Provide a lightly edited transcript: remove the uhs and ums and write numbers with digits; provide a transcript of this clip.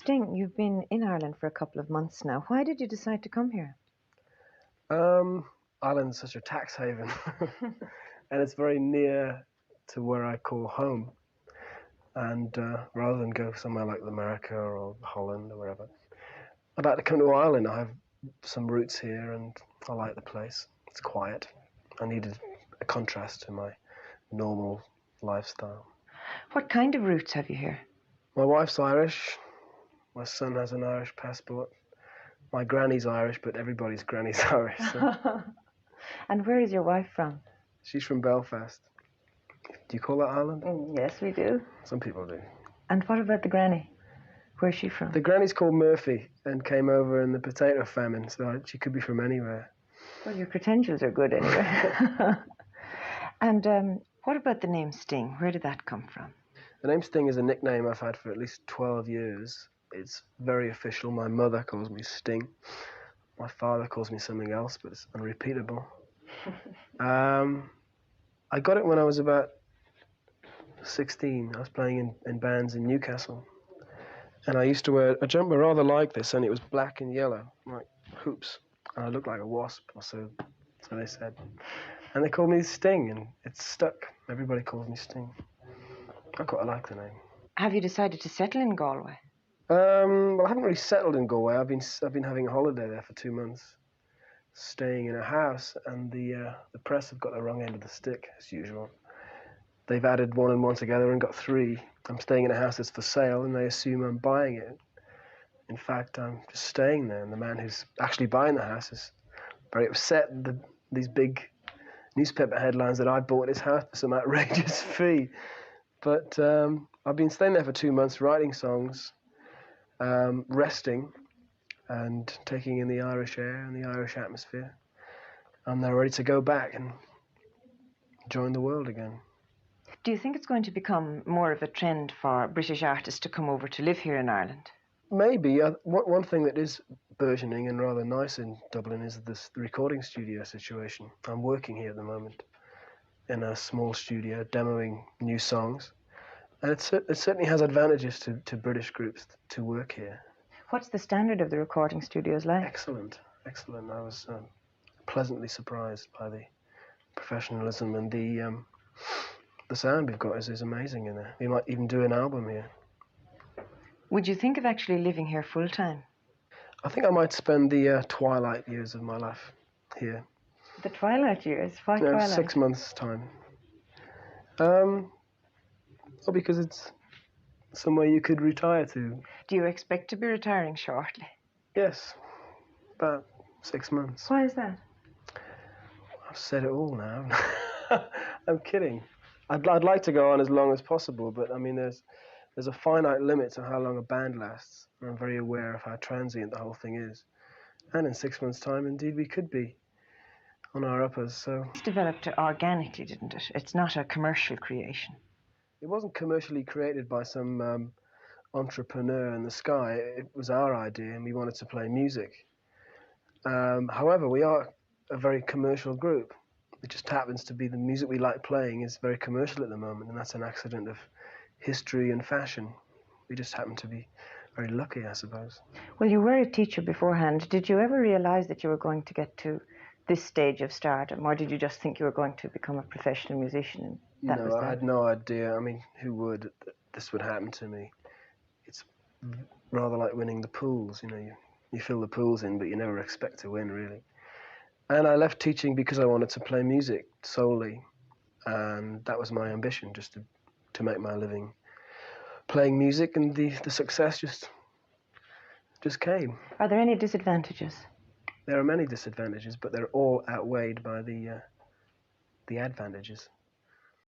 Sting, you've been in Ireland for a couple of months now. Why did you decide to come here? Ireland's such a tax haven, and it's very near to where I call home. And rather than go somewhere like America or Holland or wherever, I'd like to come to Ireland. I have some roots here, and I like the place. It's quiet. I needed a contrast to my normal lifestyle. What kind of roots have you here? My wife's Irish. My son has an Irish passport. My granny's Irish, but everybody's granny's Irish. So. And where is your wife from? She's from Belfast. Do you call that Ireland? Yes, we do. Some people do. And what about the granny? Where's she from? The granny's called Murphy and came over in the potato famine, so she could be from anywhere. Well, your credentials are good anyway. And what about the name Sting? Where did that come from? The name Sting is a nickname I've had for at least 12 years. It's very official. My mother calls me Sting. My father calls me something else, but it's unrepeatable. I got it when I was about 16. I was playing in bands in Newcastle. And I used to wear a jumper rather like this, and it was black and yellow, like hoops. And I looked like a wasp, or so they said. And they called me Sting, and it's stuck. Everybody calls me Sting. I quite like the name. Have you decided to settle in Galway? Well, I haven't really settled in Galway. I've been having a holiday there for 2 months, staying in a house, and the press have got the wrong end of the stick, as usual. They've added one and one together and got three. I'm staying in a house that's for sale, and they assume I'm buying it. In fact, I'm just staying there, and the man who's actually buying the house is very upset at these big newspaper headlines that I bought his house for some outrageous fee. But I've been staying there for 2 months, writing songs, resting, and taking in the Irish air and the Irish atmosphere. I'm now ready to go back and join the world again. Do you think it's going to become more of a trend for British artists to come over to live here in Ireland? Maybe. One thing that is burgeoning and rather nice in Dublin is the recording studio situation. I'm working here at the moment in a small studio, demoing new songs. And it certainly has advantages to British groups to work here. What's the standard of the recording studios like? Excellent, excellent. I was pleasantly surprised by the professionalism, and the sound we've got is amazing in there. We might even do an album here. Would you think of actually living here full time? I think I might spend the twilight years of my life here. The twilight years? Why twilight? 6 months' time. Well, because it's somewhere you could retire to. Do you expect to be retiring shortly? Yes, about 6 months. Why is that? I've said it all now. I'm kidding. I'd like to go on as long as possible, but I mean, there's a finite limit to how long a band lasts. I'm very aware of how transient the whole thing is. And in 6 months' time, indeed, we could be on our uppers. So It's developed organically, didn't it? It's not a commercial creation. it wasn't commercially created by some entrepreneur in the sky. It was our idea, and we wanted to play music. However, we are a very commercial group. It just happens to be the music we like playing is very commercial at the moment, and that's an accident of history and fashion. We just happen to be very lucky, I suppose. Well, you were a teacher beforehand. Did you ever realize that you were going to get to this stage of stardom, or did you just think you were going to become a professional musician? No, I had no idea. I mean, who would? This would happen to me. It's rather like winning the pools. You know, you fill the pools in, but you never expect to win, really. And I left teaching because I wanted to play music solely, and that was my ambition, just to make my living playing music, and the success just came. Are there any disadvantages? There are many disadvantages, but they're all outweighed by the advantages.